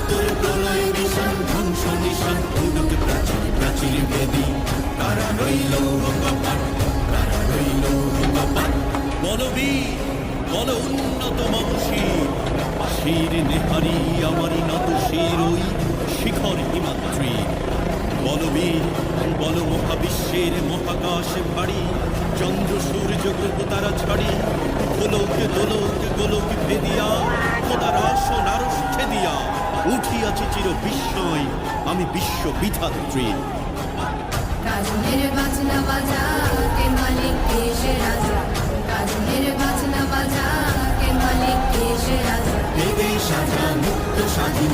কাতর প্রলয় বিষাণ ধ্বংস নিশান উদক প্রাচীর প্রাচীর বেদী কারা রইল কপাট কারা রইল কপাট বলবীর বল উন্নত মানসীর শির নেহারি আমারি নত শির ওই শিখর হিমাদ্রি বলবীর বল মহাবিশ্বের মহাকাশ ভারী চন্দ্র সূর্য গ্রহ তারা ছাড়ি গোলক দোলক গোলক ভেদিয়া খোদার আসন আরশ ছেদিয়া উঠিয়াছে চির বিস্ময় আমি বিশ্ব বিধাত্রী কাজনের বাজনা বাজা কে মালিক দেশে রাজা কাজনের বাজনা বাজা কে মালিক দেশে রাজা বেদে সাজা মুক্ত স্বাধীন